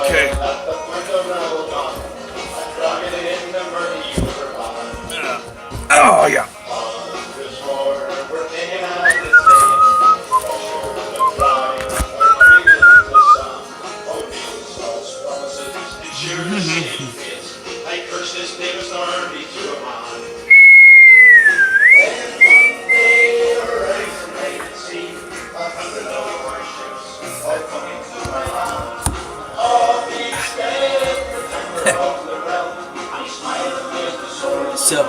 Okay. Oh, yeah. So,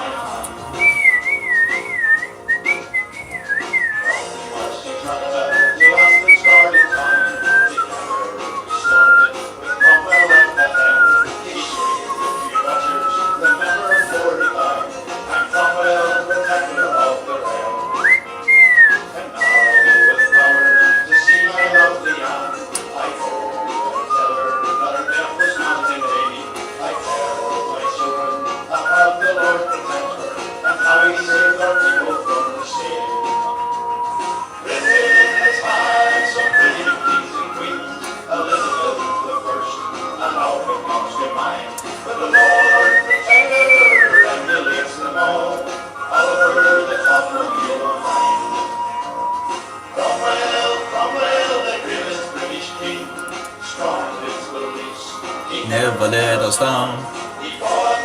never let us down.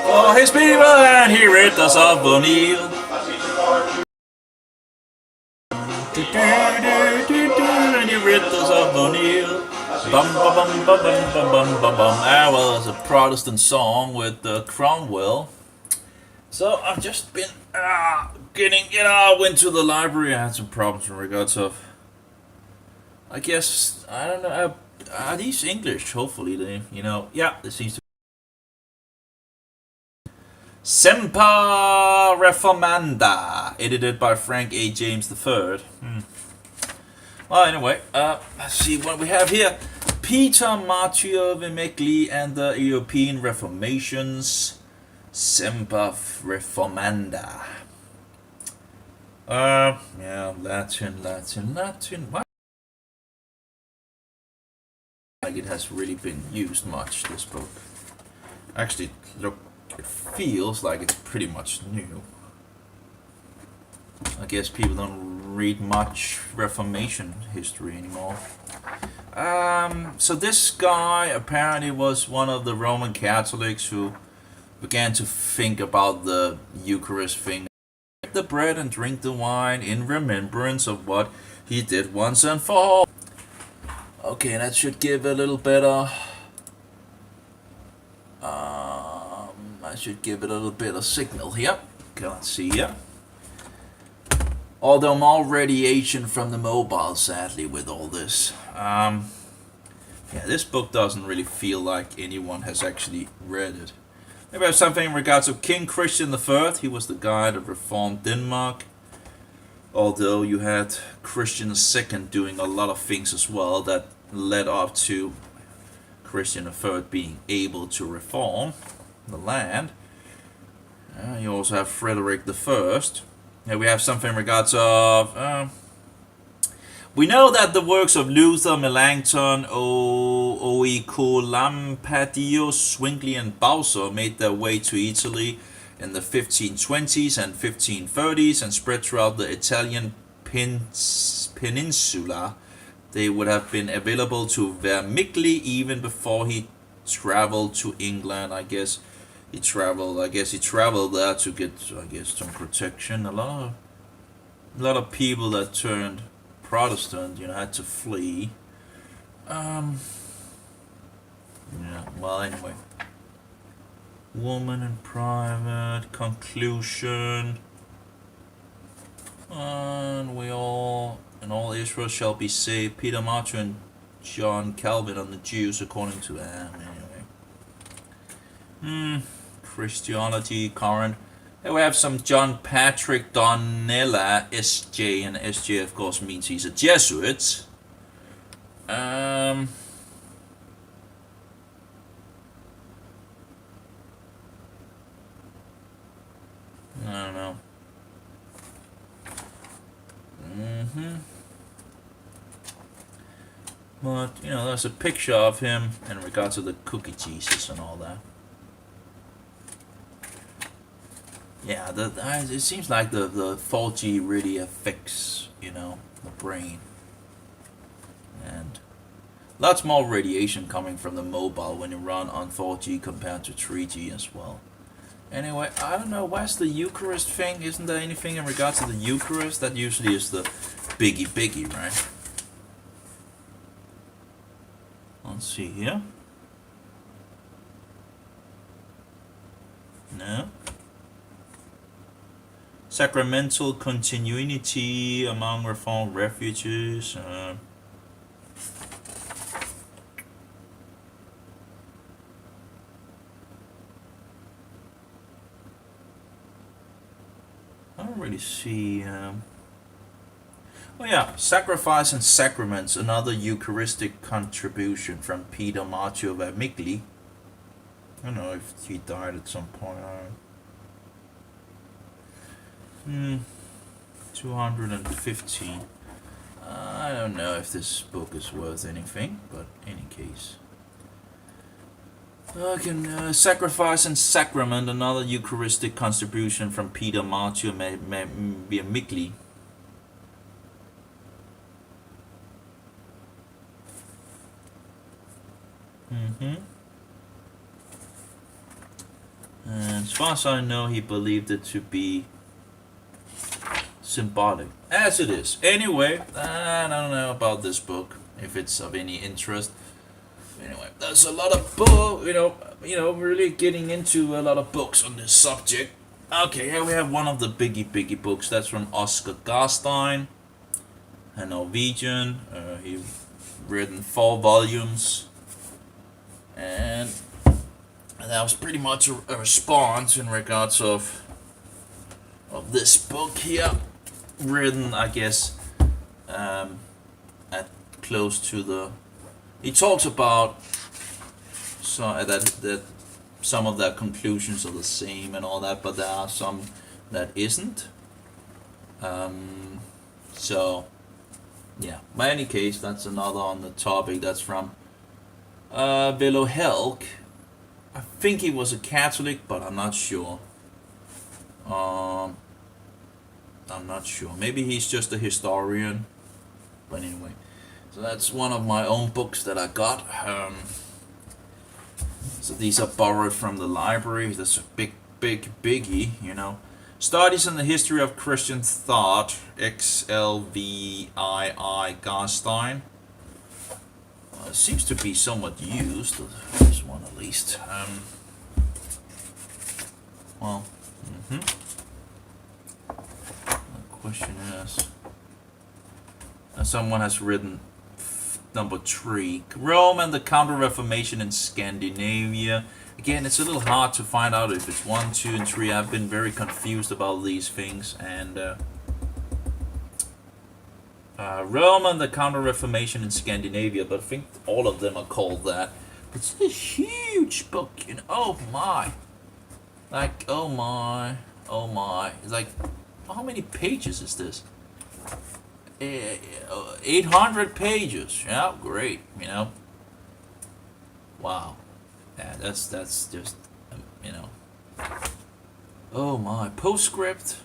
For his people, and he rid us of O'Neill. And he rid us of O'Neill. Bum bum bum bum bum bum bum bum bum. Ah, well, it's a Protestant song with Cromwell. So I've just been getting, I went to the library. I had some problems in regards of, I guess, I don't know. Are these English? Hopefully they, yeah, it seems to. Semper Reformanda, edited by Frank A. James III. Well, anyway, let's see what we have here. Peter Martyr Vimekli and the European Reformations. Semper Reformanda. Yeah, Latin. What? Like it has really been used much, this book. Actually, look, it feels like it's pretty much new. I guess people don't read much Reformation history anymore. So this guy apparently was one of the Roman Catholics who began to think about the Eucharist thing. Eat the bread and drink the wine in remembrance of what he did once and for all. Okay, that should give a little better. I should give it a little bit of signal here. Okay, let's see here. Although more radiation from the mobile, sadly, with all this. Yeah, this book doesn't really feel like anyone has actually read it. Maybe I have something in regards to King Christian III. He was the guy that reformed Denmark. Although you had Christian II doing a lot of things as well that led up to Christian III being able to reform the land. You also have Frederick I. Here we have something in regards of. We know that the works of Luther, Melanchthon, Oecolampadius, Zwingli, and Bowser made their way to Italy in the 1520s and 1530s and spread throughout the Italian peninsula. They would have been available to Vermigli even before he traveled to England. I guess he traveled there to get, some protection. A lot of people that turned Protestant, had to flee. Yeah. Well, anyway. Woman in private, conclusion, and all Israel shall be saved. Peter Martyr and John Calvin on the Jews, according to anyway. Christianity, Corinth. Here we have some John Patrick Donella, SJ, and SJ of course means he's a Jesuit. I don't know. But, you know, there's a picture of him in regards to the cookie Jesus and all that. Yeah, it seems like the 4G really affects, you know, the brain. And lots more radiation coming from the mobile when you run on 4G compared to 3G as well. Anyway, I don't know, where's the Eucharist thing? Isn't there anything in regards to the Eucharist? That usually is the biggie, right? Let's see here. No. Sacramental continuity among Reformed refugees. I don't really see. Oh yeah, Sacrifice and Sacraments, another Eucharistic contribution from Peter Maggio-Vermigli. I don't know if he died at some point. 215. I don't know if this book is worth anything, but in any case. Sacrifice and Sacrament, another Eucharistic contribution from Peter Maggio-Vermigli. And as far as I know, he believed it to be symbolic, as it is. Anyway, I don't know about this book, if it's of any interest. Anyway, there's a lot of really getting into a lot of books on this subject. Okay, here we have one of the biggie books. That's from Oscar Garstein, a Norwegian. He written 4 volumes. And that was pretty much a response in regards of this book here, written, I guess, at close to the. He talks about that some of their conclusions are the same and all that, but there are some that isn't. So, yeah. By any case, that's another on the topic. That's from Velo Helk. I think he was a Catholic, but I'm not sure. I'm not sure. Maybe he's just a historian. But anyway, so that's one of my own books that I got. So these are borrowed from the library. That's a biggie, you know. Studies in the History of Christian Thought, XLVII Garstein. Seems to be somewhat used. This one at least. The question is, someone has written number 3, Rome and the Counter-Reformation in Scandinavia. Again, it's a little hard to find out if it's 1, 2, and 3. I've been very confused about these things, and Rome and the Counter-Reformation in Scandinavia, but I think all of them are called that. It's a huge book, you know. Oh my! Like, oh my! It's like, how many pages is this? 800 pages. Yeah, great. You know. Wow. Yeah, that's just, you know. Oh my! Postscript.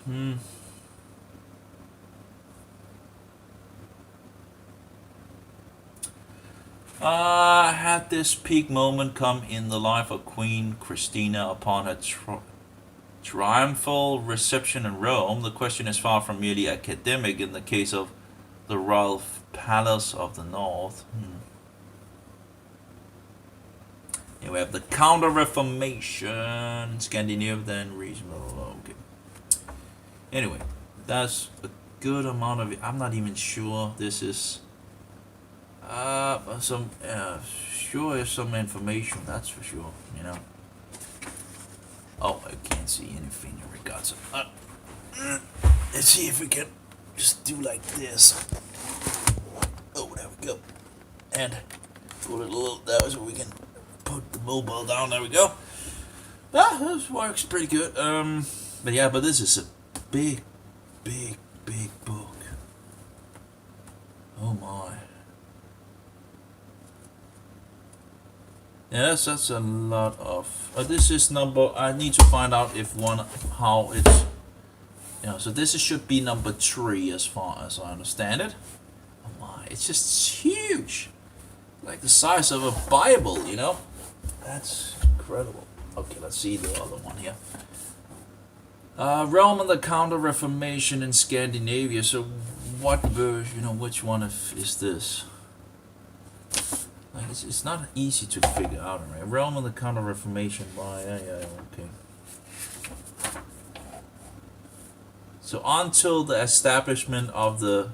Had this peak moment come in the life of Queen Christina upon her triumphal reception in Rome? The question is far from merely academic in the case of the Royal Palace of the North. Here we have the Counter-Reformation, Scandinavia, then reasonable. Okay. Anyway, that's a good amount of it. I'm not even sure this is. Sure is some information, that's for sure, you know. Oh, I can't see anything in regards to. Let's see if we can just do like this. Oh, there we go. And put it a little down so we can put the mobile down. There we go. Ah, this works pretty good. But this is a big book. Oh my. Yeah, that's a lot of. This is number. I need to find out if how it's. Yeah, so this should be number 3 as far as I understand it. Oh my, it's just huge, like the size of a Bible, you know. That's incredible. Okay, let's see the other one here. Rome and the Counter-Reformation in Scandinavia. So, what verse? You know, which one is this? Like, it's not easy to figure out, right? Rome and the Counter-Reformation by okay. So until the establishment of the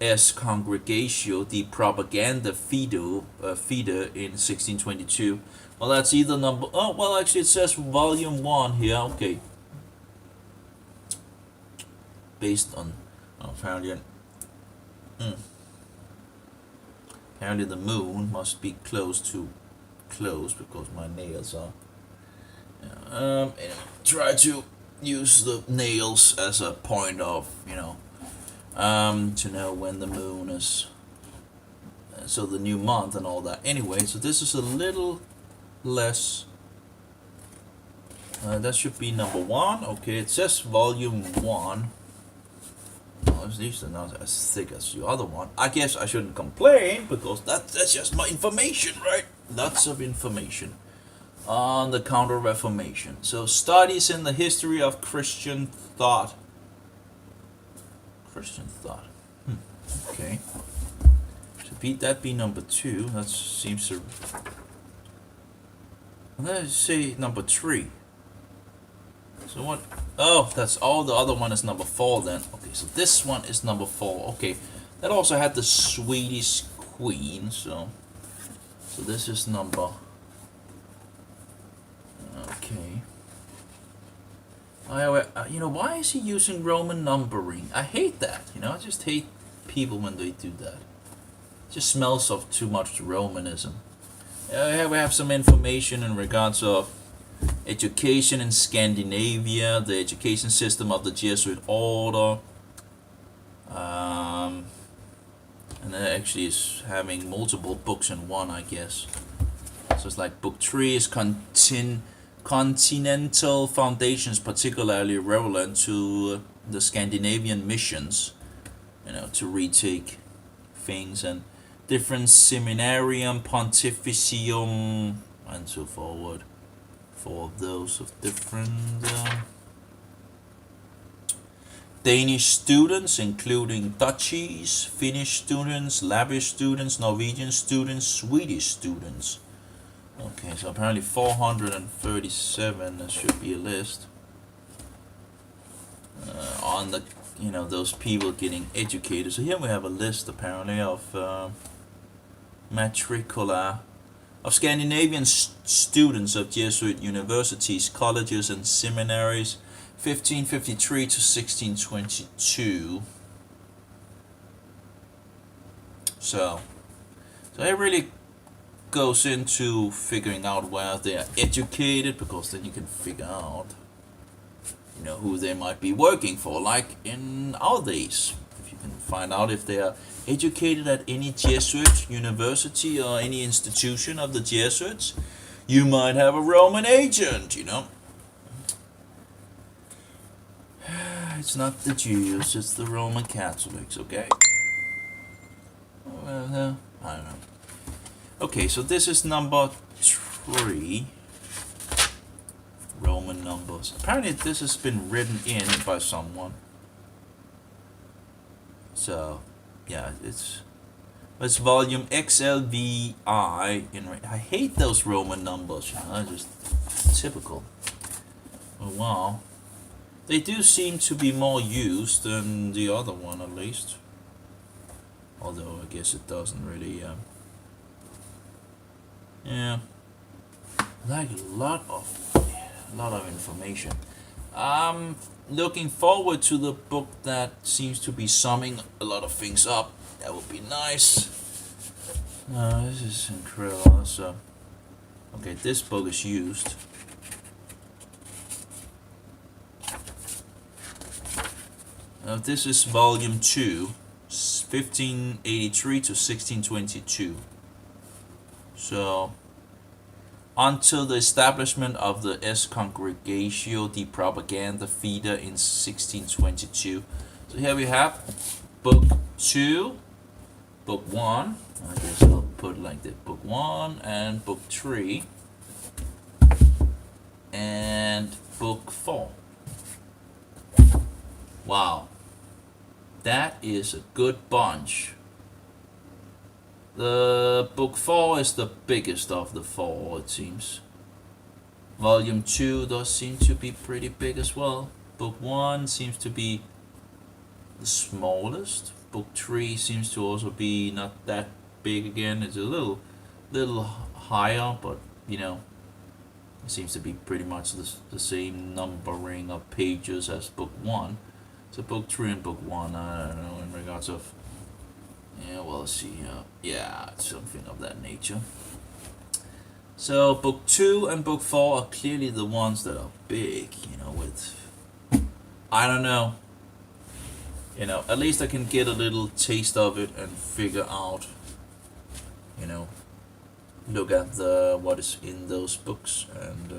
S Congregatio di Propaganda Fide in 1622. Well, that's either number. Oh, well, actually, it says volume 1 here. Okay. Based on apparently the moon must be close because my nails are. Anyway, try to use the nails as a point of to know when the moon is. So the new month and all that. Anyway, so this is a little less. That should be number 1. Okay, it says volume 1. These are not as thick as the other one. I guess I shouldn't complain because that's just my information, right? Lots of information on the Counter-Reformation. So studies in the history of Christian thought. Okay. Should that be number 2? That seems to. Let's say number 3. So what? Oh, that's all. The other one is number 4 then. Okay, so this one is number 4. Okay, that also had the Swedish Queen. So this is number. Okay. Why is he using Roman numbering? I hate that. I just hate people when they do that. It just smells of too much Romanism. We have some information in regards of education in Scandinavia, the education system of the Jesuit order, and that actually is having multiple books in one, I guess. So it's like book 3 is continental foundations, particularly relevant to the Scandinavian missions, to retake things, and different seminarium, pontificium, and so forward. For those of different Danish students, including Dutchies, Finnish students, Lavish students, Norwegian students, Swedish students. Okay, so apparently 437. There should be a list on the those people getting educated. So here we have a list apparently of matricula of Scandinavian students of Jesuit universities, colleges, and seminaries, 1553 to 1622. So it really goes into figuring out where they are educated, because then you can figure out, who they might be working for, like in our days. If you can find out if they are educated at any Jesuit university or any institution of the Jesuits, you might have a Roman agent, It's not the Jews, it's the Roman Catholics, okay? Well, I don't know. Okay, so this is number 3. Roman numbers. Apparently this has been written in by someone. So, yeah, it's volume XLVI. I hate those Roman numbers, They're just typical. Oh wow. They do seem to be more used than the other one, at least. Although I guess it doesn't really. Yeah. Like a lot of information. I'm looking forward to the book that seems to be summing a lot of things up. That would be nice. No, this is incredible. So, okay, this book is used. This is volume 2, 1583 to 1622. So, until the establishment of the S. Congregatio di Propaganda Fide in 1622. So here we have book 2, book 1. I guess I'll put like that: book 1 and book 3 and book 4. Wow. That is a good bunch. The book 4 is the biggest of the 4, it seems. Volume 2 does seem to be pretty big as well. Book 1 seems to be the smallest. Book 3 seems to also be not that big again. It's a little higher, but you know, it seems to be pretty much the same numbering of pages as book 1. So book 3 and book 1, I don't know, in regards of, yeah, well, let's see, yeah, something of that nature. So book 2 and book 4 are clearly the ones that are big, you know, with, I don't know, you know, at least I can get a little taste of it and figure out, you know, look at the what is in those books, and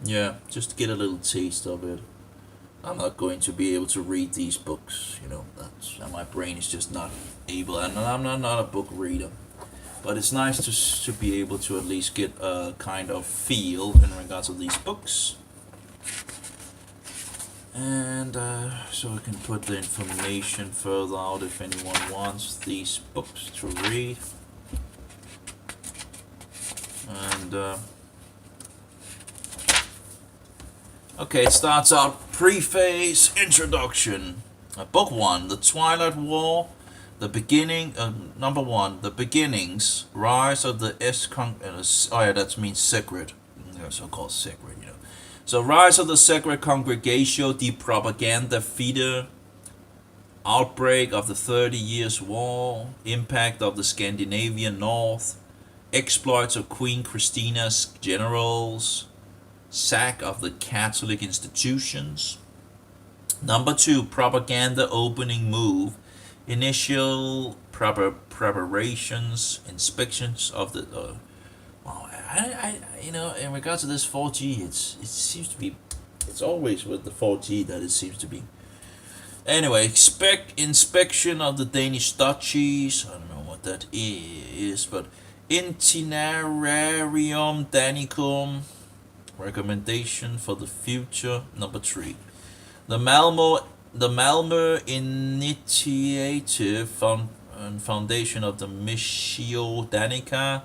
yeah, just get a little taste of it. I'm not going to be able to read these books, you know, my brain is just not able, and I'm not a book reader. But it's nice to be able to at least get a kind of feel in regards to these books. And so I can put the information further out if anyone wants these books to read. And okay, it starts out: preface, introduction. Book 1, The Twilight War, the beginning. Number 1, the beginnings, rise of the oh yeah, that means sacred, so-called sacred, you know. So rise of the sacred Congregatio di Propaganda Fide, outbreak of the 30 Years' War, impact of the Scandinavian North, exploits of Queen Christina's generals, sack of the Catholic institutions. Number 2, propaganda opening move, initial preparations, inspections of the. Wow, you know, in regards to this 4G, it seems to be, it's always with the 4G that it seems to be. Anyway, inspection of the Danish duchies. I don't know what that is, but Itinerarium Danicum, recommendation for the future. Number 3, the Malmö Initiative Foundation of the Missio Danica,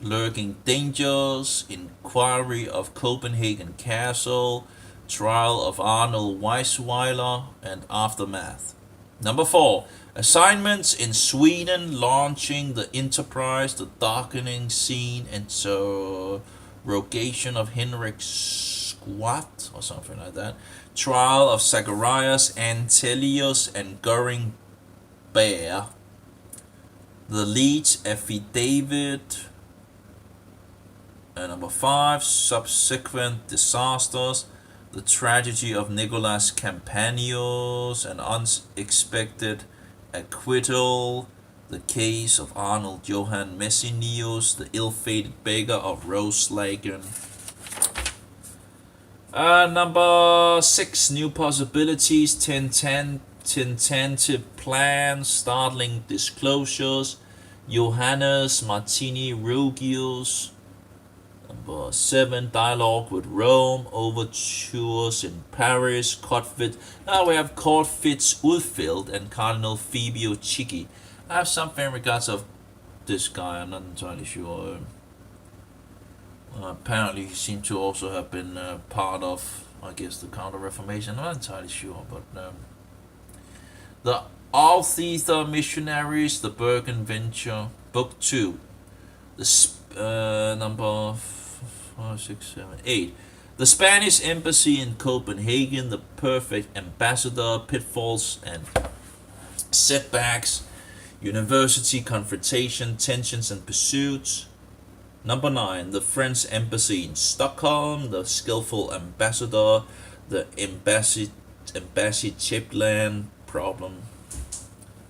lurking dangers, inquiry of Copenhagen Castle, trial of Arnold Weisweiler, and aftermath. Number 4, assignments in Sweden, launching the enterprise, the darkening scene, and interrogation of Henrik Squat, or something like that, trial of Zacharias Antelius and Göring Bear, the Leeds affidavit. And number 5, subsequent disasters, the tragedy of Nicholas Campanius, an unexpected acquittal, the case of Arnold Johann Messinius, the ill-fated beggar of Roslagen. Number 6, new possibilities, tentative plans, startling disclosures, Johannes Martini Rugius. Number 7, dialogue with Rome, overtures in Paris, Now we have Court Fitz-Ulfeldt and Cardinal Fabio Chicchi. I have something in regards of this guy, I'm not entirely sure. Apparently he seemed to also have been part of, I guess, the Counter-Reformation. I'm not entirely sure, but the Althether Missionaries, the Bergen Venture, Book 2, the number 5, 6, 7, 8. The Spanish Embassy in Copenhagen, the perfect ambassador, pitfalls and setbacks, University confrontation, tensions and pursuits. Number 9, the French embassy in Stockholm, the skillful ambassador, the embassy Chipland problem.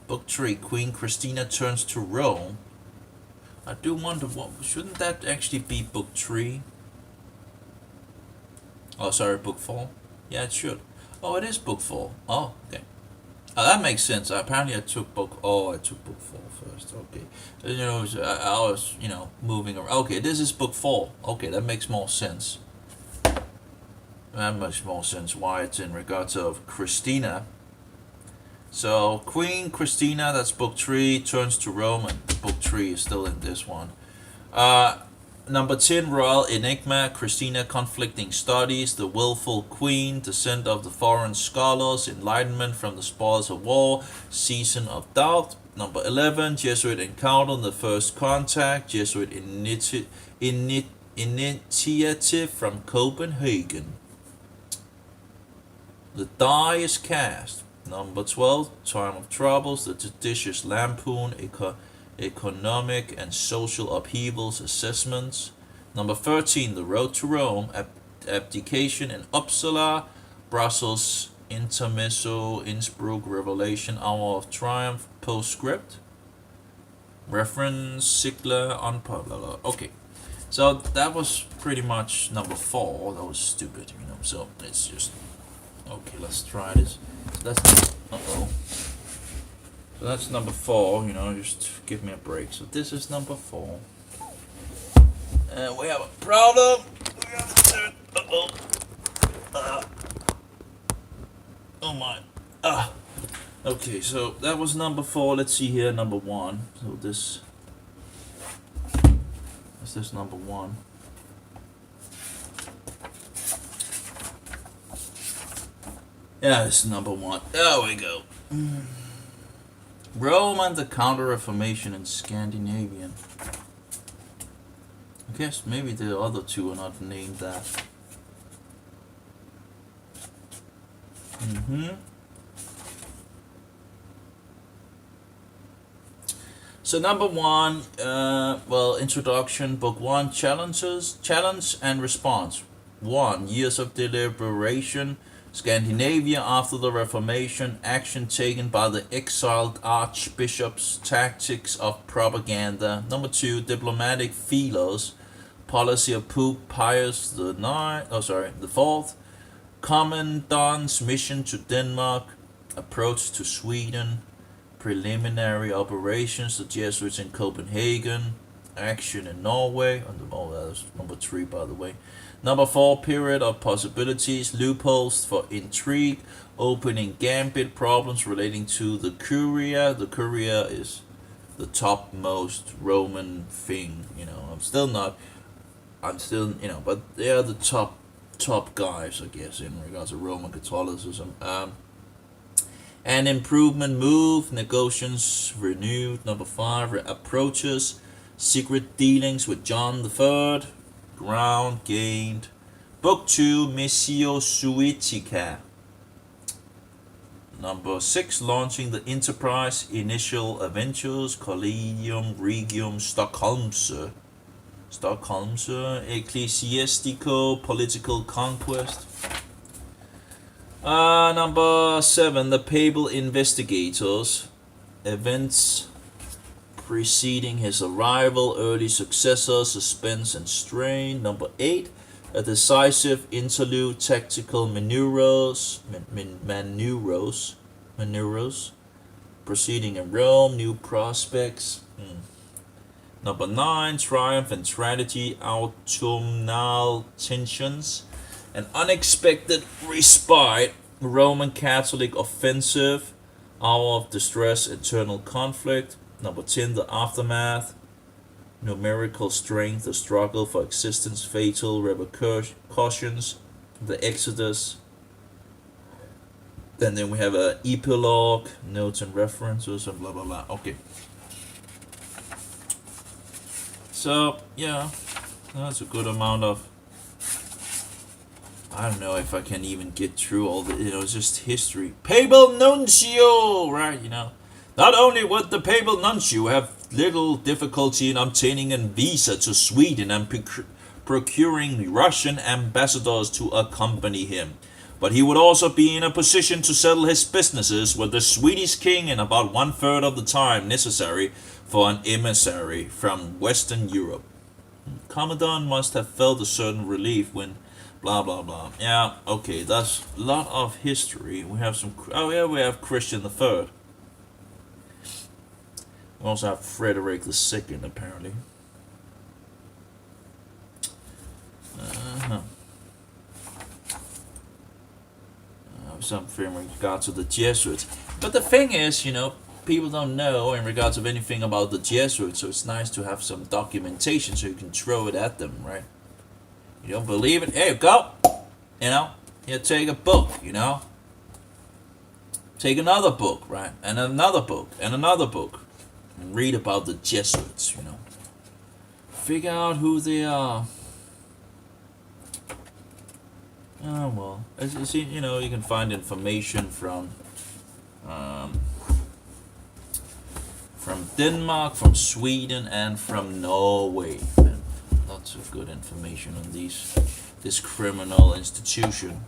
Book 3, Queen Christina turns to Rome. I do wonder, shouldn't that actually be book 3? Oh, sorry, book 4? Yeah, it should. Oh, it is book 4. Oh, okay. Oh, that makes sense. Apparently I took book 4 first. Okay. I was, moving around. Okay, this is book 4. Okay, that makes more sense. That makes more sense why it's in regards of Christina. So, Queen Christina, that's book 3, turns to Rome, and book 3 is still in this one. Number 10, Royal Enigma, Christina conflicting studies, the willful queen, descent of the foreign scholars, enlightenment from the spoils of war, season of doubt. Number 11, Jesuit encounter, the first contact, Jesuit initiative from Copenhagen. The die is cast. Number 12, Time of Troubles, the judicious lampoon, economic and social upheavals assessments. Number 13, The Road to Rome, abdication in Uppsala, Brussels, intermezzo, Innsbruck, Revelation, Hour of Triumph, postscript. Reference, Sigler, unpopular. Okay, so that was pretty much number 4. That was stupid, so it's just... Okay, let's try this. So that's... So that's number 4, just give me a break. So this is number 4. And we have a problem. Oh my. Okay, so that was number 4. Let's see here, number 1. So this... Is this number 1? Yeah, it's number 1. There we go. Rome and the Counter-Reformation in Scandinavian. I guess maybe the other 2 are not named that. So number 1, introduction, book 1, challenge and response. 1, years of deliberation. Scandinavia after the Reformation, action taken by the exiled archbishops, tactics of propaganda. Number 2, diplomatic feelers, policy of Pope Pius the Fourth, Commandant's mission to Denmark, approach to Sweden, preliminary operations, the Jesuits in Copenhagen, action in Norway. That was number 3, by the way. Number 4, period of possibilities, loopholes for intrigue, opening gambit, problems relating to the Curia. The Curia is the topmost Roman thing, but they are the top guys, I guess, in regards to Roman Catholicism. An improvement move, negotiations renewed. Number 5, approaches, secret dealings with John III. Ground gained. Book 2, Missio Suetica. Number 6, launching the enterprise, initial adventures, Collegium Regium Stockholmse, ecclesiastical political conquest. Number 7, the Papal Investigators, events preceding his arrival, early successor, suspense and strain. Number 8, a decisive interlude, tactical maneuvers, proceeding in Rome, new prospects. Number 9, triumph and tragedy, autumnal tensions, an unexpected respite, Roman Catholic offensive, hour of distress, eternal conflict. Number 10, the aftermath, numerical strength, the struggle for existence, fatal repercussions, the Exodus. Then we have an epilogue, notes and references, and blah blah blah. Okay. So yeah, that's a good amount of. I don't know if I can even get through all the. It's just history. Papal nuncio, right? Not only would the papal nuncio have little difficulty in obtaining a visa to Sweden and procuring Russian ambassadors to accompany him, but he would also be in a position to settle his businesses with the Swedish king in about 1/3 of the time necessary for an emissary from Western Europe. Commandant must have felt a certain relief when blah blah blah. Yeah, okay, that's a lot of history. We have some. Oh yeah, we have Christian III. We also have Frederick II, apparently. Something in regards to the Jesuits. But the thing is, people don't know in regards of anything about the Jesuits, so it's nice to have some documentation so you can throw it at them, right? You don't believe it? Here you go. You take a book, Take another book, right? And another book, and another book. And read about the Jesuits, Figure out who they are. Oh, well. As you see, you can find information from Denmark, from Sweden, and from Norway. And lots of good information on this criminal institution.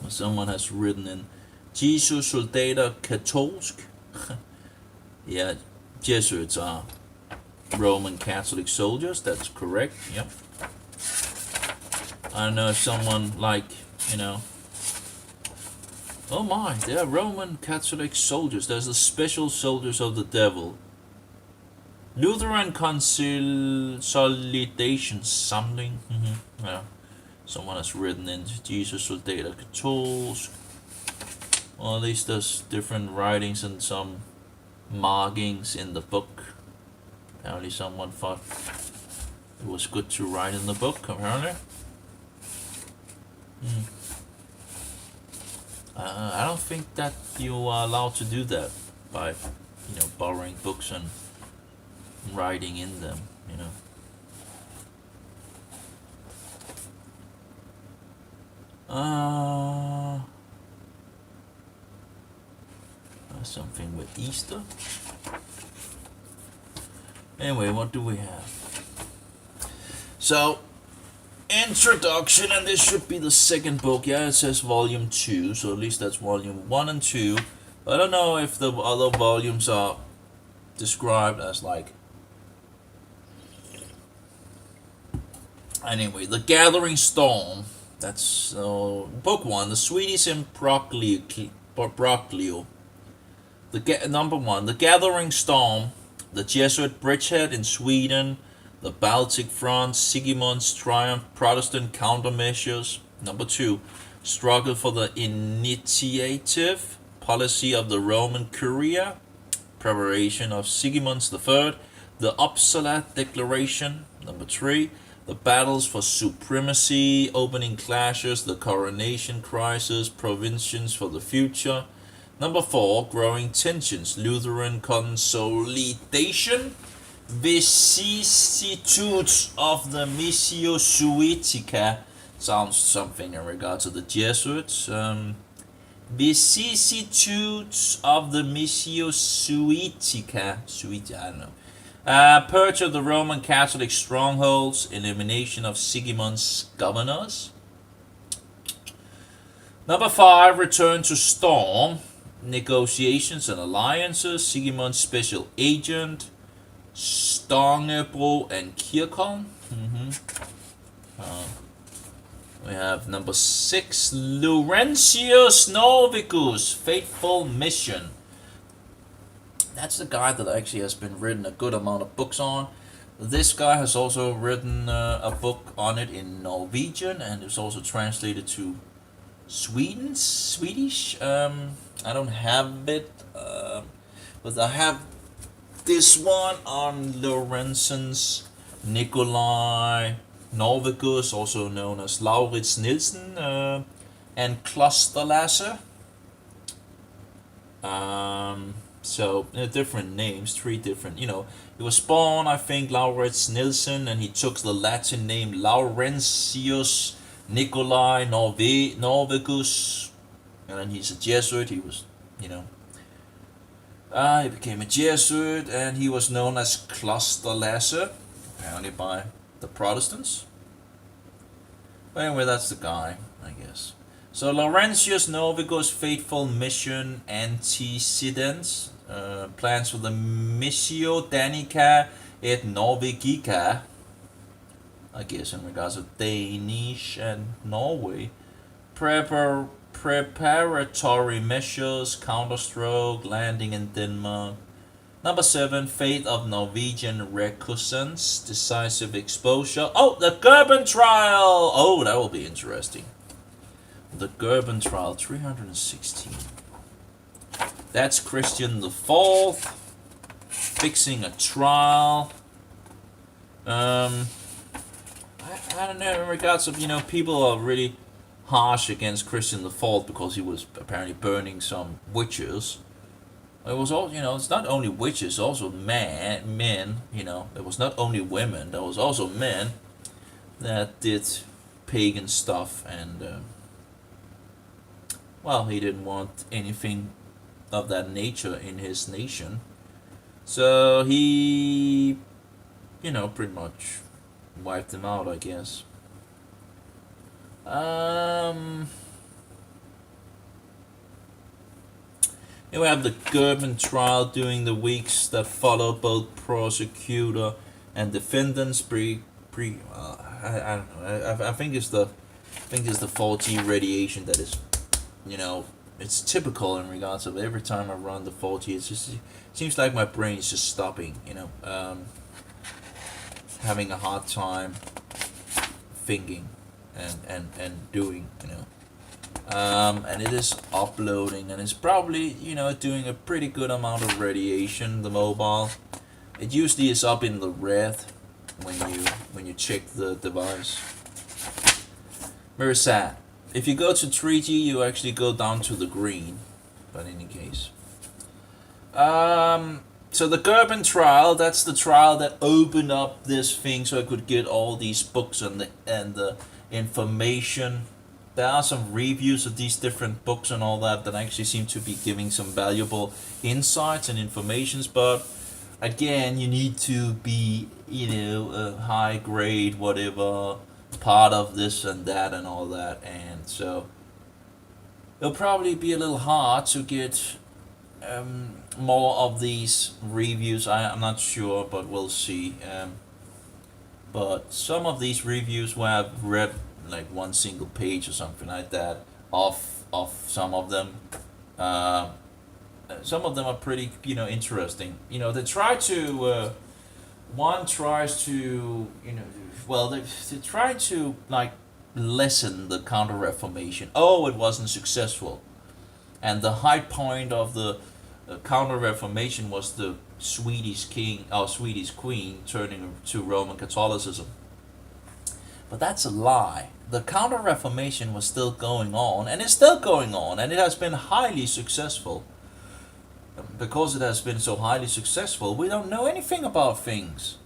Someone has written in Jesus soldater katolsk. Yeah, Jesuits are Roman Catholic soldiers, that's correct, yep. I know someone like, oh my, they are Roman Catholic soldiers. There's the special soldiers of the devil. Lutheran Consolidation Samling. Yeah. Someone has written in Jesus soldater katolsk. Well, at least there's different writings and some markings in the book. Apparently someone thought it was good to write in the book, apparently. I don't think that you are allowed to do that by, borrowing books and writing in them, Something with Easter. Anyway, what do we have? So, introduction, and this should be the second book. Yeah, it says volume 2, so at least that's volume 1 and 2. I don't know if the other volumes are described as like... Anyway, The Gathering Storm. That's book 1, The Swedish Imbroglio. Number 1, The Gathering Storm, the Jesuit bridgehead in Sweden, the Baltic Front, Sigismund's triumph, Protestant countermeasures. Number 2, Struggle for the initiative, policy of the Roman Curia, preparation of Sigismund III, the Uppsala Declaration. Number 3, the battles for supremacy, opening clashes, the coronation crisis, provisions for the future. Number 4, growing tensions, Lutheran consolidation, vicissitudes of the Missio Suetica. Sounds something in regard to the Jesuits. Vicissitudes of the Missio Suetica. I don't know. Purge of the Roman Catholic strongholds, elimination of Sigismund's governors. Number 5, return to Storm, negotiations and alliances, Sigismund's special agent, Stangebro and Kirchholm. We have number 6, Laurentius Norvicus, Faithful Mission. That's the guy that actually has been written a good amount of books on. This guy has also written a book on it in Norwegian, and it's also translated to Swedish. I don't have it, but I have this one on Laurentius Nikolai Norvicus, also known as Laurits Nielsen, and Klosterlasse. So different names, three different. He was born, I think, Laurits Nielsen, and he took the Latin name Laurentius Nicolai Norvegus, and then he's a Jesuit. He was, he became a Jesuit, and he was known as Klosterlasse, apparently by the Protestants. But anyway, that's the guy, I guess. So Laurentius Norvegus' faithful mission antecedents, plans for the Missio Danica et Norvegica, I guess in regards to Danish and Norway, preparatory measures, counterstroke, landing in Denmark. Number 7, fate of Norwegian recusants, decisive exposure. Oh, the Gerben trial! Oh, that will be interesting. The Gerben trial, 316. That's Christian the Fourth fixing a trial. I don't know, in regards of, people are really harsh against Christian the Fourth because he was apparently burning some witches. It was all, it's not only witches, also men, it was not only women, there was also men that did pagan stuff, and he didn't want anything of that nature in his nation. So he, pretty much wiped them out, I guess. Here we have the Gerben trial during the weeks that follow. Both prosecutor and defendants I don't know. I think it's the faulty radiation that is, it's typical in regards of every time I run the 40, it seems like my brain is just stopping, having a hard time thinking and doing, and it is uploading, and it's probably, doing a pretty good amount of radiation, the mobile. It usually is up in the red when you check the device. Very sad. If you go to 3G, you actually go down to the green. But in any case. So the Gerben trial, that's the trial that opened up this thing so I could get all these books and the information. There are some reviews of these different books and all that actually seem to be giving some valuable insights and informations, but again, you need to be, a high grade, whatever, part of this and that and all that, and so it'll probably be a little hard to get more of these reviews. I'm not sure, but we'll see. But some of these reviews where I've read like one single page or something like that of some of them, some of them are pretty interesting. They try to one tries to they try to like lessen the Counter-Reformation. Oh, it wasn't successful, and the high point of the Counter-Reformation was the Swedish king or Swedish queen turning to Roman Catholicism. But that's a lie. The Counter-Reformation was still going on, and it's still going on, and it has been highly successful. Because it has been so highly successful, we don't know anything about things.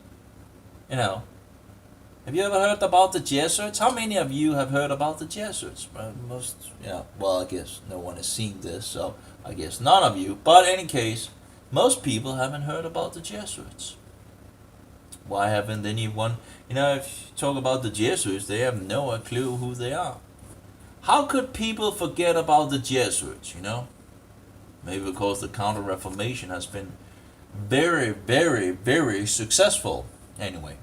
Have you ever heard about the Jesuits? How many of you have heard about the Jesuits? Most, I guess no one has seen this, so I guess none of you. But in any case, most people haven't heard about the Jesuits. Why haven't anyone? If you talk about the Jesuits, they have no clue who they are. How could people forget about the Jesuits, Maybe because the Counter-Reformation has been very, very, very successful. Anyway,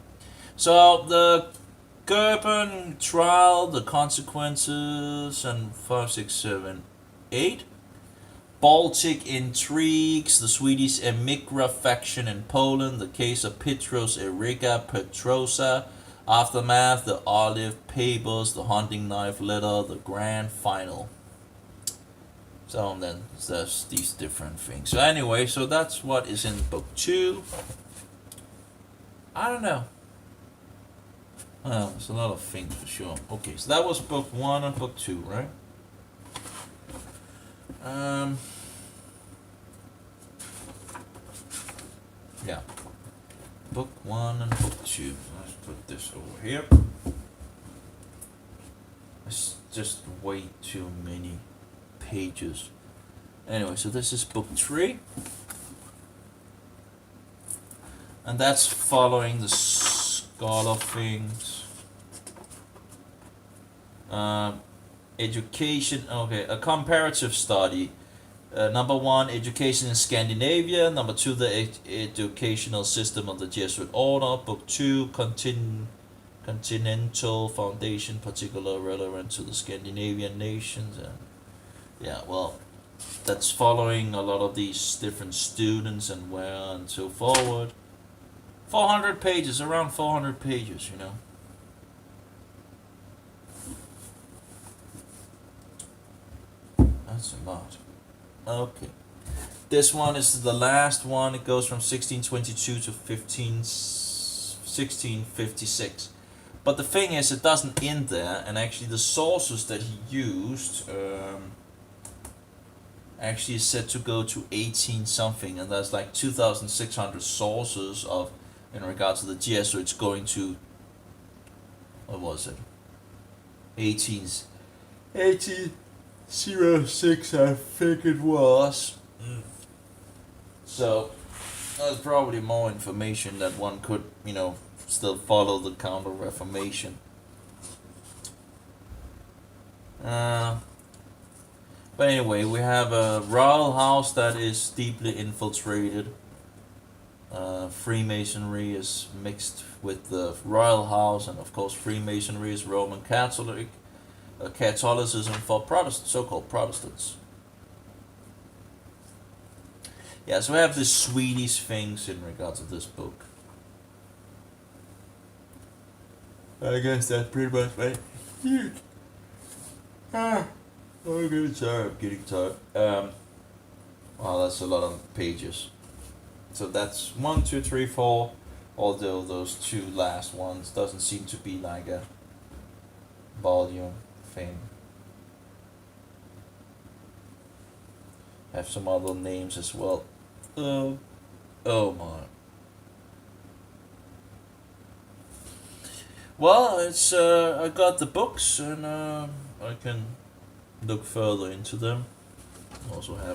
so the Gerben trial, the consequences, and 5, 6, 7, 8. Baltic intrigues, the Swedish Emigra faction in Poland, the case of Petros Eriga Petrosa, aftermath, the olive papers, the hunting knife letter, the grand final. So then there's these different things. So anyway, so that's what is in book 2. I don't know. Well, there's a lot of things for sure. Okay, so that was book 1 and book 2, right? Yeah. Book 1 and book 2. Let's put this over here. It's just way too many pages. Anyway, so this is book 3. And that's following the scholar things. Education, okay, a comparative study. Number 1, education in Scandinavia. Number 2, the educational system of the Jesuit order. Book 2, continental foundation, particularly relevant to the Scandinavian nations. And yeah, well, that's following a lot of these different students and where and so forward. 400 pages, around 400 pages, you know. That's a lot. Okay. This one is the last one. It goes from 1622 to 1656. But the thing is, it doesn't end there, and actually the sources that he used actually is said to go to 18 something, and that's like 2,600 sources of in regards to the Jesuits going to, what was it? 1806, I think it was. So there's probably more information that one could, you know, still follow the Counter-Reformation. But anyway, we have a royal house that is deeply infiltrated. Freemasonry is mixed with the royal house, and of course Freemasonry is Roman Catholic. Catholicism for so-called Protestants. Yeah, so we have the Swedish things in regards to this book. I guess that's pretty much right. I'm getting tired. Wow, that's a lot of pages. So that's 1, 2, 3, 4. Although those 2 last ones doesn't seem to be like a volume thing. Have some other names as well. Oh my. Well, it's I got the books, and I can look further into them. Also I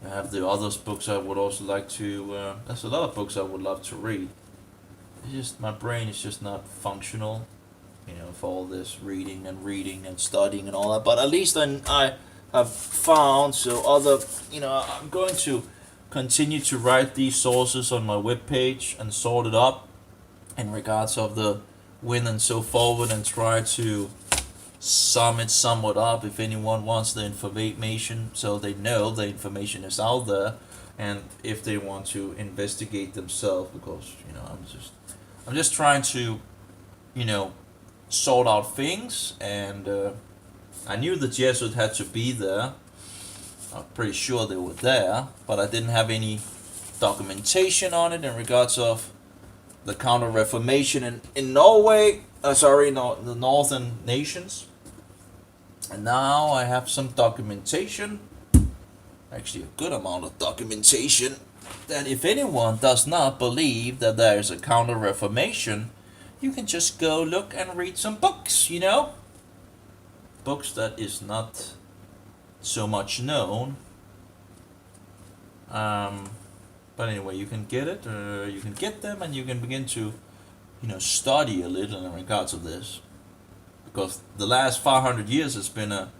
have the other books I would also like to. There's a lot of books I would love to read. It's just my brain is just not functional, you know, for all this reading and studying and all that. But at least I have found other. You know, I'm going to continue to write these sources on my webpage and sort it up in regards of the when and so forward, and try to sum it somewhat up if anyone wants the information, so they know the information is out there, and if they want to investigate themselves, because you know I'm just trying to, you know, sort out things, and I knew the Jesuits had to be there. I'm pretty sure they were there, but I didn't have any documentation on it in regards of the Counter-Reformation in Norway. The northern nations. And now I have some documentation, actually a good amount of documentation, that if anyone does not believe that there is a Counter-Reformation, you can just go look and read some books, you know? Books that is not so much known. But anyway, you can get it, you can get them, and you can begin to, you know, study a little in regards to this. Because the last 500 years has been a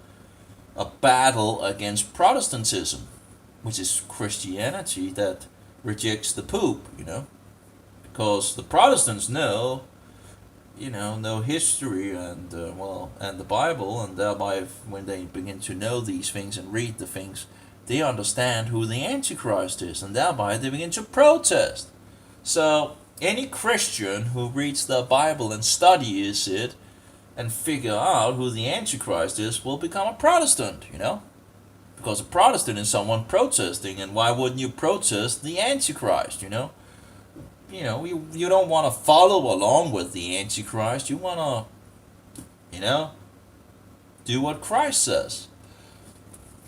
battle against Protestantism, which is Christianity that rejects the Pope, you know. Because the Protestants know history and and the Bible, and thereby when they begin to know these things and read the things, they understand who the Antichrist is, and thereby they begin to protest. So any Christian who reads the Bible and studies it and figure out who the Antichrist is will become a Protestant, you know? Because a Protestant is someone protesting, and why wouldn't you protest the Antichrist, you know? You know, you don't want to follow along with the Antichrist. You want to, you know, do what Christ says.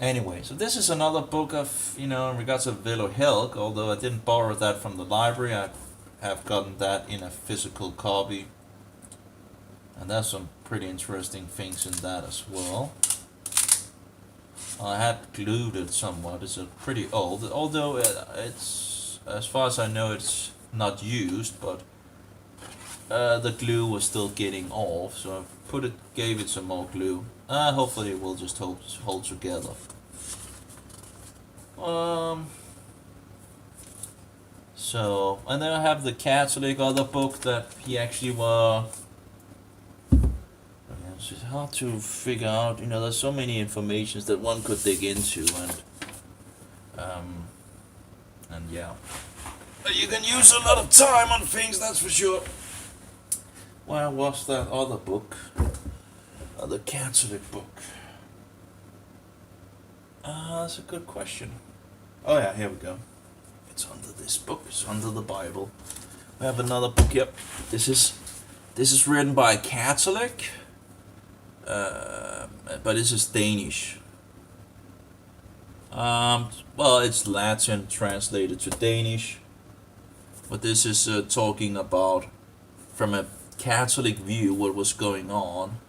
Anyway, so this is another book of, in regards of Velo Helg, although I didn't borrow that from the library. I have gotten that in a physical copy. And there's some pretty interesting things in that as well. I had glued it somewhat. It's pretty old, although it's, as far as I know, it's not used, but the glue was still getting off, so I gave it some more glue. Hopefully it will just hold together. So, and then I have the Catholic other book that he actually it's hard to figure out, there's so many informations that one could dig into, and yeah. You can use a lot of time on things, that's for sure. Where was that other book? The Catholic book. That's a good question. Oh yeah, here we go. It's under this book. It's under the Bible. We have another book. Yep. This is written by a Catholic, but this is Danish. Well, it's Latin translated to Danish, but this is talking about, from a Catholic view, what was going on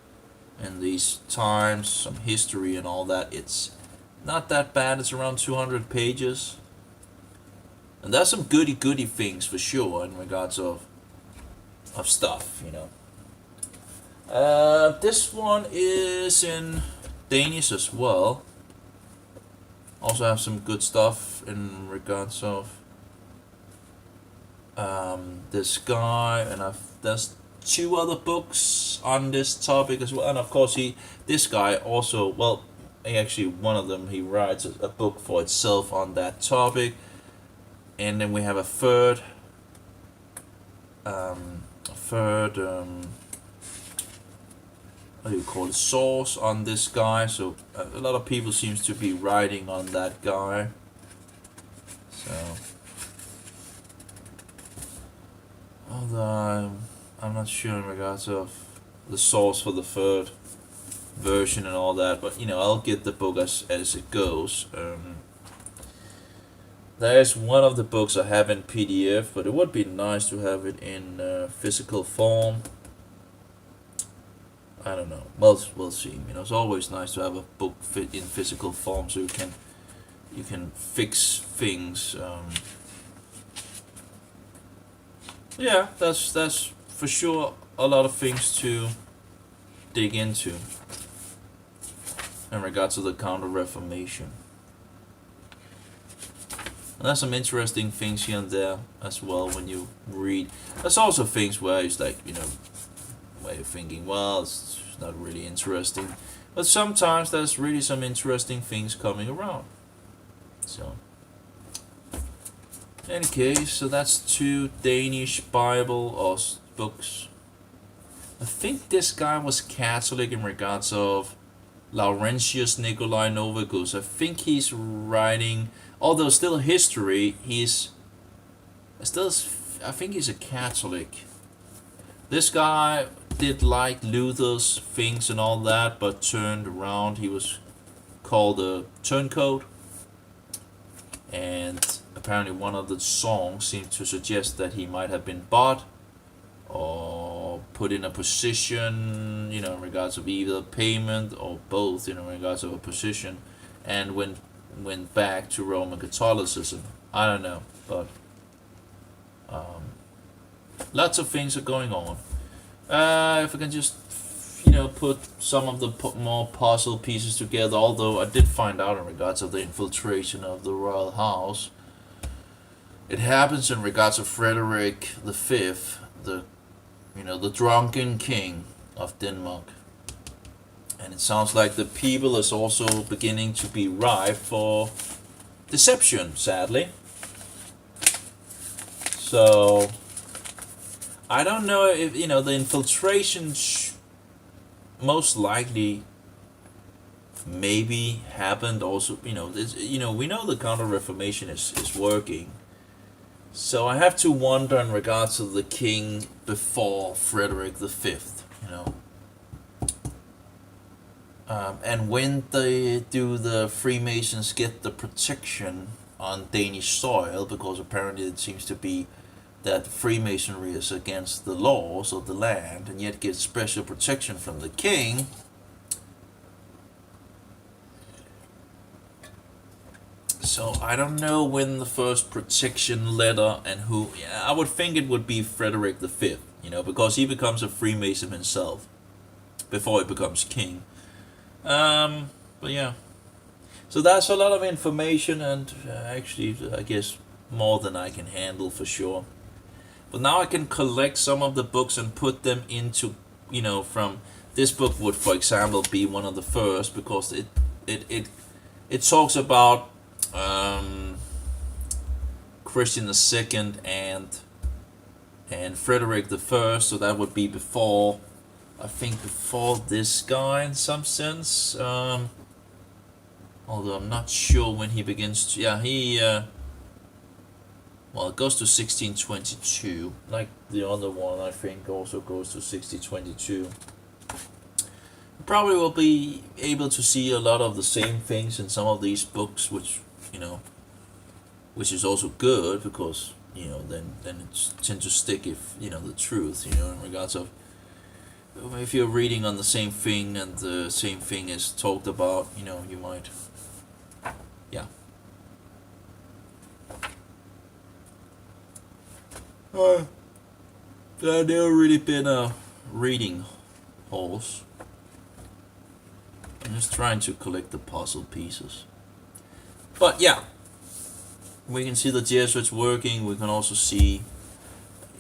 in these times, some history and all that. It's not that bad. It's around 200 pages. And there's some goody things for sure in regards of stuff, This one is in Danish as well. Also have some good stuff in regards of this guy, and there's 2 other books on this topic as well. And of course this guy also, well, actually one of them, he writes a book for itself on that topic. And then we have a third what do you call it, source on this guy. So a lot of people seems to be writing on that guy. So, although I'm not sure in regards of the source for the third version and all that, but I'll get the book as it goes. There's one of the books I have in PDF, but it would be nice to have it in physical form. I don't know. We'll see. It's always nice to have a book fit in physical form, so you can fix things. Yeah, that's for sure a lot of things to dig into in regards to the Counter-Reformation. And there's some interesting things here and there as well when you read. There's also things where it's like, where you're thinking, well, it's not really interesting. But sometimes there's really some interesting things coming around. So, in any case, so that's 2 Danish Bible or books. I think this guy was Catholic in regards of Laurentius Nikolai Novicus. I think he's writing, although still history, I think he's a Catholic. This guy did like Luther's things and all that, but turned around. He was called a turncoat. And apparently one of the songs seemed to suggest that he might have been bought or put in a position, in regards of either payment or both, in regards of a position, and went back to Roman Catholicism. I don't know, but lots of things are going on. If I can just, put some of the more puzzle pieces together, although I did find out in regards of the infiltration of the royal house. It happens in regards of Frederick V, the drunken king of Denmark. And it sounds like the people is also beginning to be ripe for deception, sadly. So, I don't know if, the infiltration most likely maybe happened also, we know the Counter-Reformation is working. So I have to wonder in regards to the king before Frederick V, And when do the Freemasons get the protection on Danish soil? Because apparently it seems to be that Freemasonry is against the laws of the land, and yet gets special protection from the king. So I don't know when the first protection letter and who. Yeah, I would think it would be Frederick V, because he becomes a Freemason himself before he becomes king. But yeah, so that's a lot of information, and actually, I guess more than I can handle for sure. But now I can collect some of the books and put them into, from this book would, for example, be one of the first, because it talks about Christian II and Frederick I, so that would be before, I think, before this guy in some sense. Although I'm not sure when he begins to. Yeah, he. Well, it goes to 1622, like the other one. I think also goes to 1622. Probably will be able to see a lot of the same things in some of these books, which is also good, because then it tends to stick if the truth, in regards of, if you're reading on the same thing and the same thing is talked about, you might, yeah. I've never really been a reading horse. I'm just trying to collect the puzzle pieces. But yeah, we can see the Jesuits working. We can also see,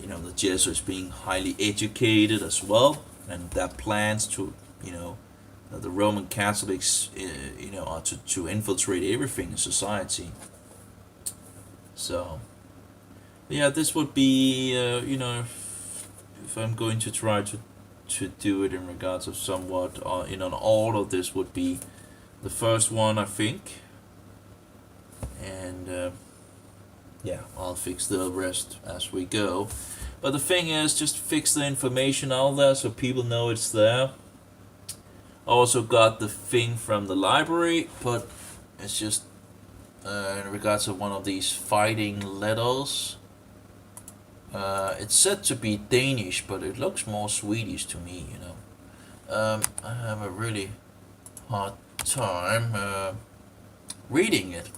the Jesuits being highly educated as well, and their plans to, the Roman Catholics, are to infiltrate everything in society. So, yeah, this would be, if I'm going to try to do it in regards of somewhat in an order, this would be the first one, I think. And yeah, I'll fix the rest as we go. But the thing is, just fix the information out there so people know it's there. I also got the thing from the library, but it's just in regards of one of these fighting letters. It's said to be Danish, but it looks more Swedish to me, I have a really hard time reading it,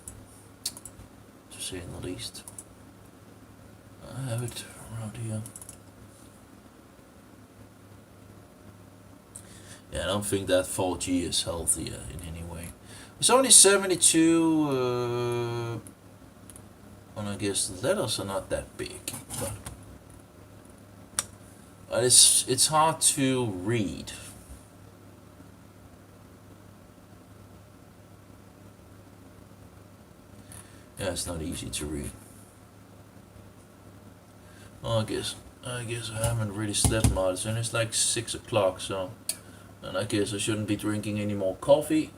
to say the least. I have it around here. Yeah, I don't think that 4G is healthy in any way. It's only 72, and I guess the letters are not that big, but it's hard to read. Yeah, it's not easy to read. Well, I guess I haven't really slept much, and it's like 6 o'clock, so, and I guess I shouldn't be drinking any more coffee.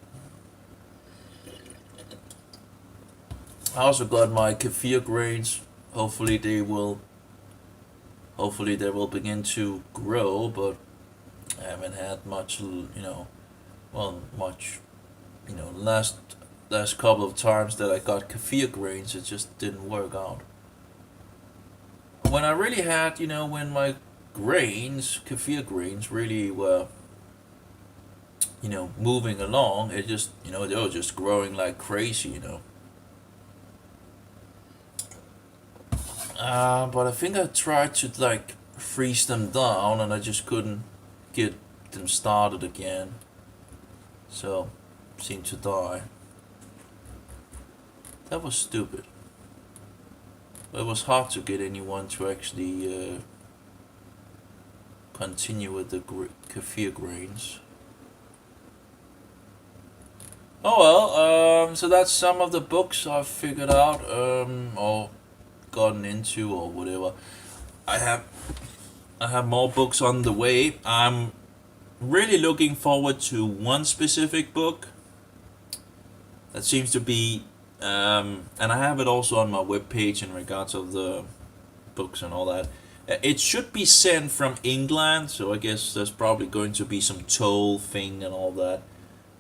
I also got my kefir grains. Hopefully they will begin to grow, but I haven't had much, last couple of times that I got kefir grains, it just didn't work out. When I really had, when my kefir grains really were, moving along, it just, they were just growing like crazy, But I think I tried to freeze them down, and I just couldn't get them started again. So, seemed to die. That was stupid. But it was hard to get anyone to actually continue with the kefir grains. Oh well, so that's some of the books I've figured out, or gotten into, or whatever. I have more books on the way. I'm really looking forward to one specific book that seems to be, and I have it also on my webpage in regards of the books and all that. It should be sent from England, so I guess there's probably going to be some toll thing and all that.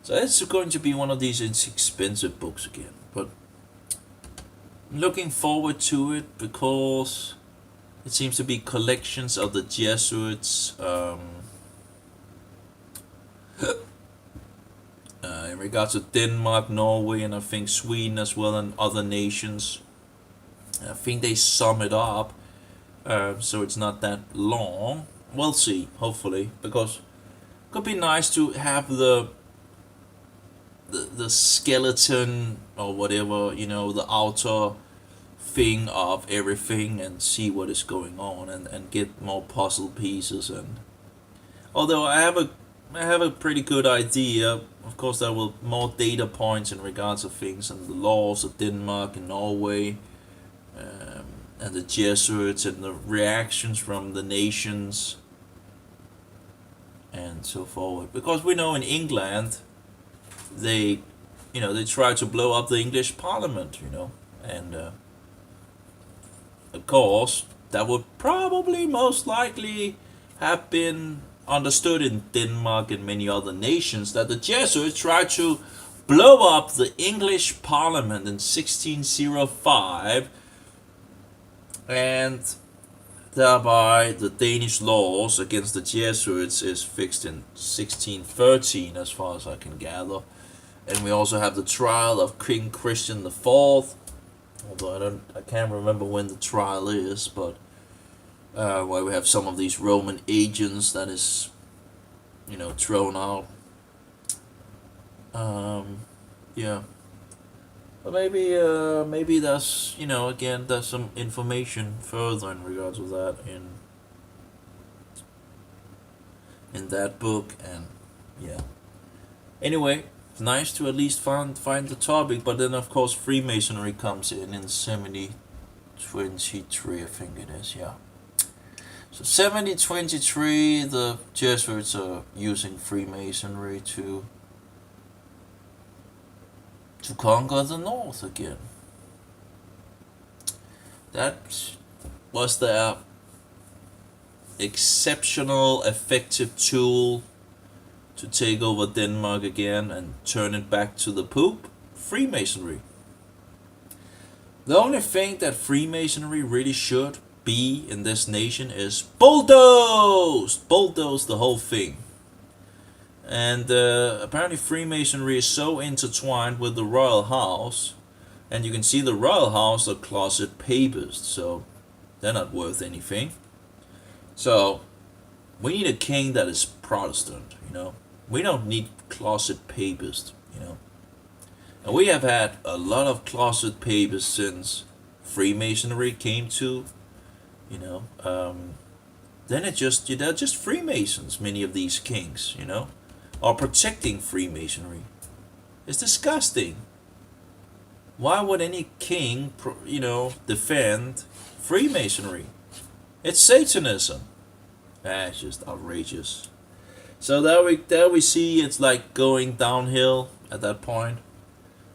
So it's going to be one of these expensive books again. But I'm looking forward to it because it seems to be collections of the Jesuits in regards to Denmark, Norway, and I think Sweden as well, and other nations. I think they sum it up, so it's not that long. We'll see, hopefully, because it could be nice to have the skeleton or whatever, the outer thing of everything, and see what is going on, and get more puzzle pieces. And although I have a pretty good idea, of course there will more data points in regards to things and the laws of Denmark and Norway, and the Jesuits and the reactions from the nations and so forward. Because we know in England they try to blow up the English Parliament, and of course that would probably most likely have been understood in Denmark and many other nations, that the Jesuits tried to blow up the English Parliament in 1605, and thereby the Danish laws against the Jesuits is fixed in 1613, as far as I can gather. And we also have the trial of King Christian IV, although I can't remember when the trial is, but where we have some of these Roman agents that is, thrown out. Yeah. But maybe that's, again, there's some information further in regards to that in that book, and yeah. Anyway, it's nice to at least find the topic, but then of course Freemasonry comes in 1723, I think it is, yeah. So 1723, the Jesuits are using Freemasonry to conquer the North again. That was their exceptional, effective tool to take over Denmark again and turn it back to the Pope. Freemasonry. The only thing that Freemasonry really should be in this nation is bulldoze the whole thing. And apparently Freemasonry is so intertwined with the royal house, and you can see the royal house are closet papists, so they're not worth anything. So we need a king that is Protestant, We don't need closet papists, And we have had a lot of closet papists since Freemasonry came to, then they're just Freemasons, many of these kings, are protecting Freemasonry. It's disgusting. Why would any king, defend Freemasonry? It's Satanism. It's just outrageous. So there we see it's like going downhill at that point.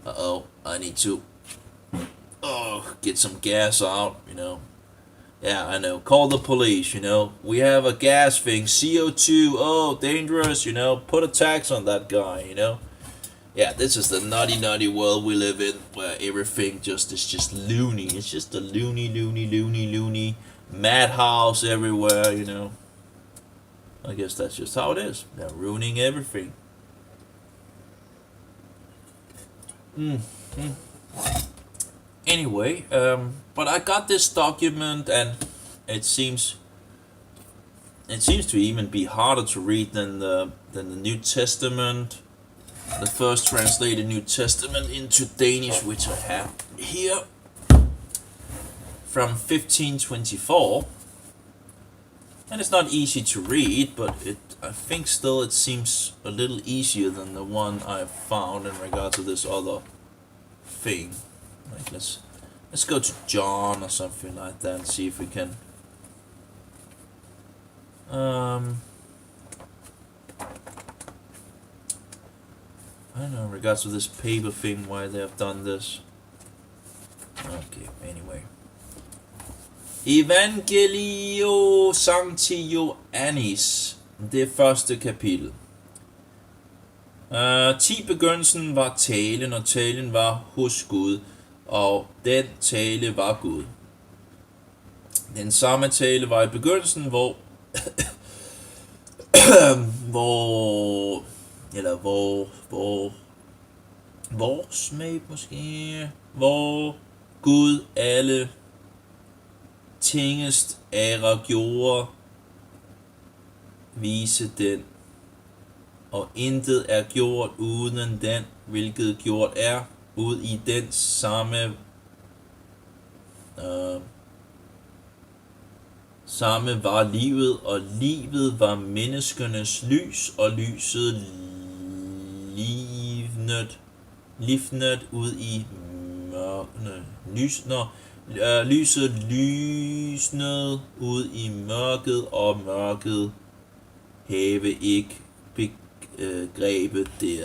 I need to get some gas out, Yeah, I know. Call the police, We have a gas thing, CO2, dangerous, Put a tax on that guy, Yeah, this is the naughty world we live in, where everything is just loony. It's just a loony madhouse everywhere, I guess that's just how it is. They're ruining everything. Anyway, but I got this document, and it seems to even be harder to read than the New Testament, the first translated New Testament into Danish, which I have here from 1524. And it's not easy to read, but I think still it seems a little easier than the one I found in regard to this other thing. Like let's go to John or something like that and see if we can I don't know in regards to this paper thing why they have done this. Okay, anyway. Evangelio Sancti Ioannis, det første kapitel. 10 begyndelsen var talen, og talen var hos Gud, og den tale var Gud. Den samme tale var i begyndelsen, hvor hvor Gud alle tingest ære gjorde, vise den, og intet er gjort uden den, hvilket gjort er, ud i den samme var livet, og livet var menneskenes lys, og lyset livnet ud i mørkene. Lyset lysnede ud i mørket, og mørket have ikke begrebet det.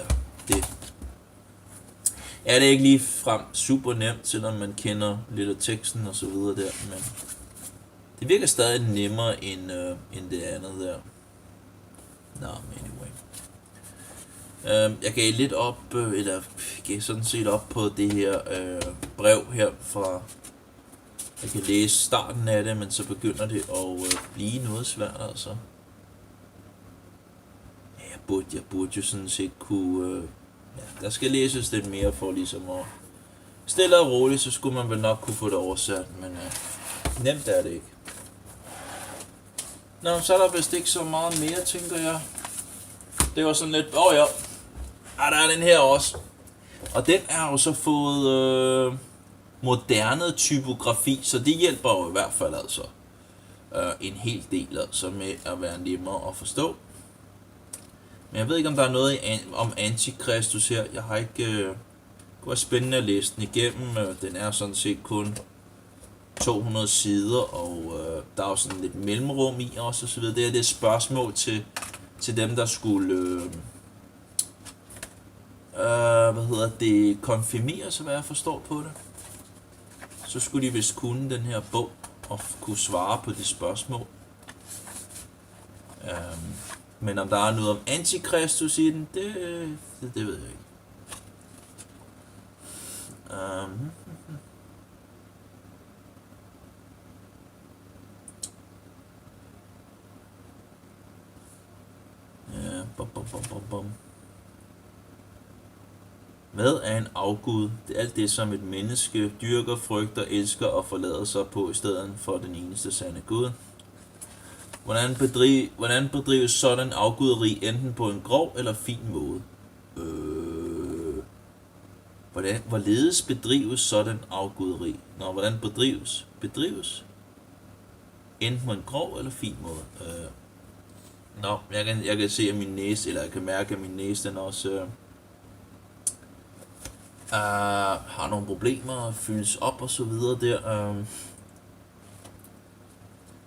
Ja, det er ikke lige frem super nemt, selvom man kender lidt af teksten og så videre der, men det virker stadig nemmere end det andet der. Anyway. Jeg gav lidt op, eller gav sådan set op på det her brev her fra. Jeg kan læse starten af det, men så begynder det at blive noget svært, altså. Jeg burde jo sådan set kunne. Der skal læses lidt mere for ligesom at stille og roligt, så skulle man vel nok kunne få det oversat, men nemt er det ikke. Nå, så er der vist ikke så meget mere, tænker jeg. Det var sådan lidt, ja. Der er den her også. Og den er jo så fået moderne typografi, så det hjælper jo i hvert fald altså en hel del altså med at være nemmere at forstå. Men jeg ved ikke, om der er noget om Antikristus her. Jeg har ikke. Det kunne være spændende at læse den igennem. Den er sådan set kun 200 sider, og der er jo sådan lidt mellemrum i også, og så videre. Det er et spørgsmål til dem, der skulle konfirmere sig, hvad jeg forstår på det. Så skulle de vist kunne den her bog og kunne svare på de spørgsmål. Men om der er noget om Antikristus i den, det ved jeg ikke. Hvad er en afgud? Det er alt det, som et menneske dyrker, frygter, elsker og forlader sig på i stedet for den eneste sande Gud. Hvordan bedrives sådan afguderi enten på en grov eller fin måde? Hvorledes bedrives sådan afguderi? Hvordan bedrives? Bedrives? Enten på en grov eller fin måde? Jeg kan se, at min næse, eller jeg kan mærke, at min næse, den også har nogle problemer, fyldes op og så videre der.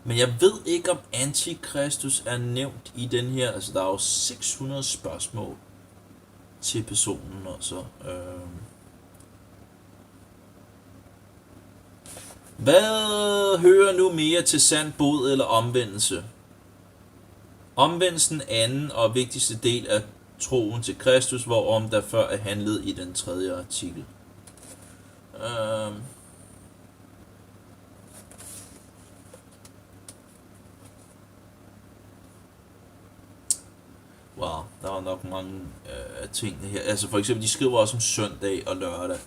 Men jeg ved ikke, om Antikristus er nævnt i den her. Altså, der er jo 600 spørgsmål til personen også. Hvad hører nu mere til sand bod eller omvendelse? Omvendelsen anden og vigtigste del af troen til Kristus, hvorom der før er handlet i den tredje artikel. Wow, der var nok mange ting her. Altså for eksempel, de skriver også om søndag og lørdag.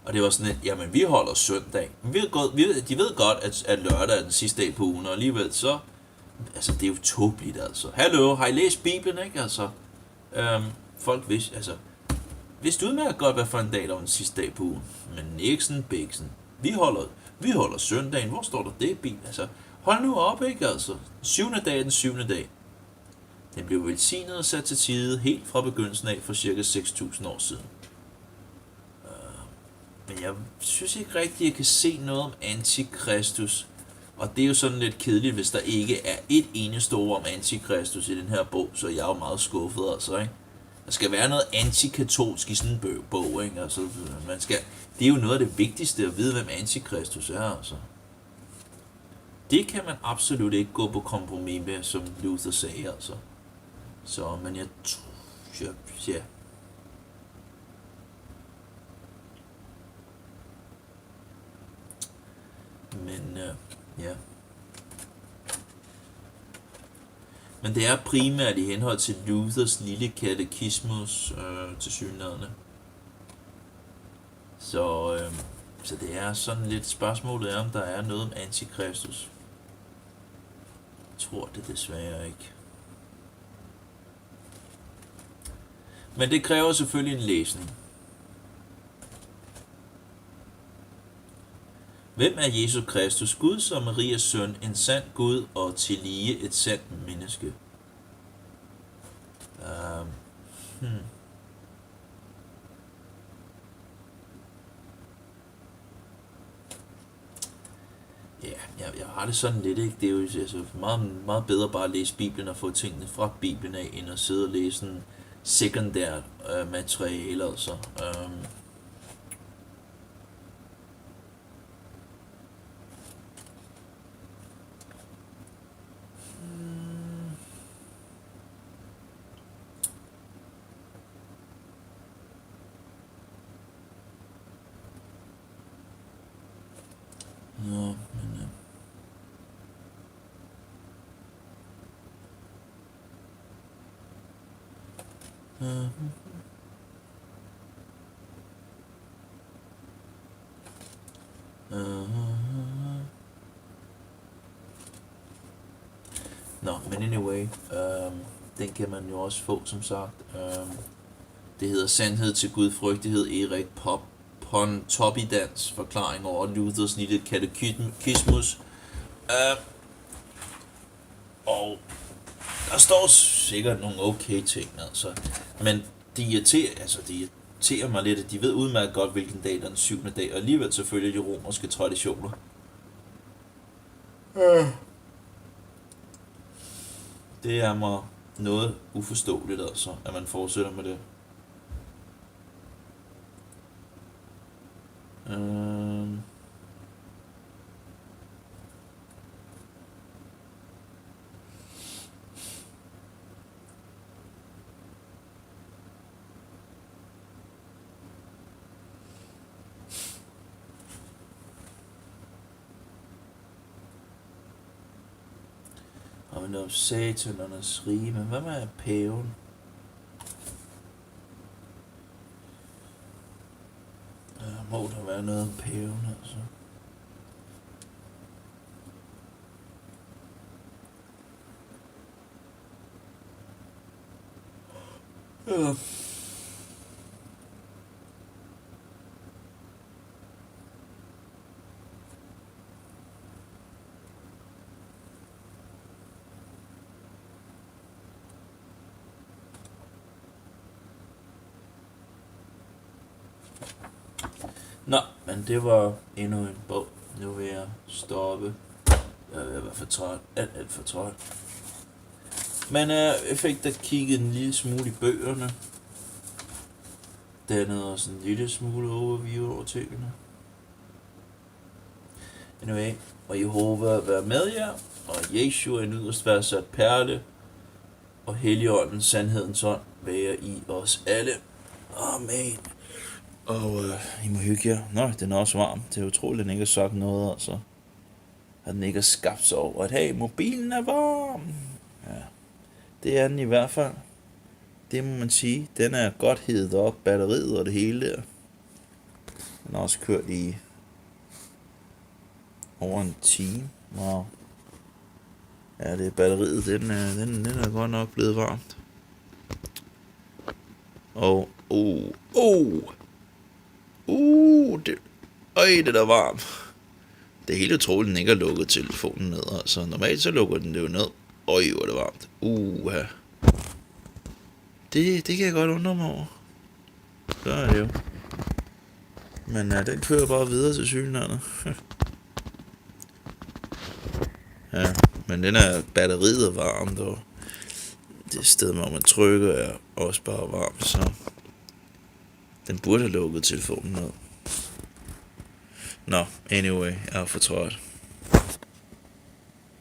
Og det var sådan lidt, jamen vi holder søndag. De ved godt, at lørdag er den sidste dag på ugen, og alligevel så. Altså det er jo tåbeligt altså. Hallo, har I læst Bibelen, ikke? Altså, folk vidste udmærket godt, hvad for en dag der var den sidste dag på ugen. Men Nixon, Bixen. Vi holder søndagen. Hvor står der det i Bibelen? Altså, hold nu op, ikke altså. 7. dag er den 7. dag. Den blev velsignet og sat til tide helt fra begyndelsen af for cirka 6.000 år siden. Men jeg synes ikke rigtigt, jeg kan se noget om Antikristus. Og det er jo sådan lidt kedeligt, hvis der ikke er et eneste ord om Antikristus i den her bog, så jeg er jo meget skuffet altså, ikke? Der skal være noget antikatolsk i sådan en bog, ikke? Altså, det er jo noget af det vigtigste at vide, hvem Antikristus er, altså. Det kan man absolut ikke gå på kompromis med, som Luther sagde, altså. Så, men ja. ja. Men det er primært i henhold til Luthers lille katekismus til synligheden. Så det er sådan lidt spørgsmålet er, om der er noget om antikristus. Jeg tror det desværre ikke. Men det kræver selvfølgelig en læsning. Hvem er Jesus Kristus, Guds og Marias søn, en sand Gud og tillige et sandt menneske? Ja, jeg har det sådan lidt, ikke? Det er jo altså meget, meget bedre bare at læse Bibelen og få tingene fra Bibelen af, end at sidde og læse sådan sekundært materiale, altså. Nå, men anyway, den kan man jo også få, som sagt. Det hedder Sandhed til Gudfrygtighed, Erik Pontopidans forklaring over Luthers lille katekismus. Og der står sikkert nogle okay ting, altså. Men de irriterer mig lidt, at de ved udmærket godt, hvilken dag der er den 7. dag, og alligevel selvfølgelig de romerske traditioner. Det er mig noget uforståeligt, altså, at man fortsætter med det. Og men om satanernes rige, men hvad med paven? Må der være noget om paven, altså. Ja. Nå, men det var endnu en bog. Nu vil jeg stoppe. Jeg vil være for træt. Alt for træt. Men jeg fik da kigget en lille smule i bøgerne. Dannede også en lille smule overview over tingene. Anyway, og Jehova være med jer, og Jeshua en yderst værdsat perle, og Helligånden, sandhedens ånd, være i os alle. Amen. Og I må hygge jer. Nå, den er også varm. Det er utroligt, at den ikke har sagt noget, altså. At den ikke har skabt sig over, at hey, mobilen er varm. Ja, det er den i hvert fald. Det må man sige. Den er godt hedet op, batteriet og det hele der. Den har også kørt i over en time. Wow. Ja, det er batteriet. Den er godt nok blevet varmt. Og det er varmt. Det er helt utroligt, den ikke har lukket telefonen ned. Altså, normalt så lukker den det jo ned. Hvor er det varmt. Ja. Det kan jeg godt undre mig over. Så er det jo. Men den kører bare videre til synligheden. Ja, men den er batteriet varmt, og det sted, hvor man trykker, er også bare varmt, så den burde have lukket telefonen ned. Nå, anyway, jeg er for træt.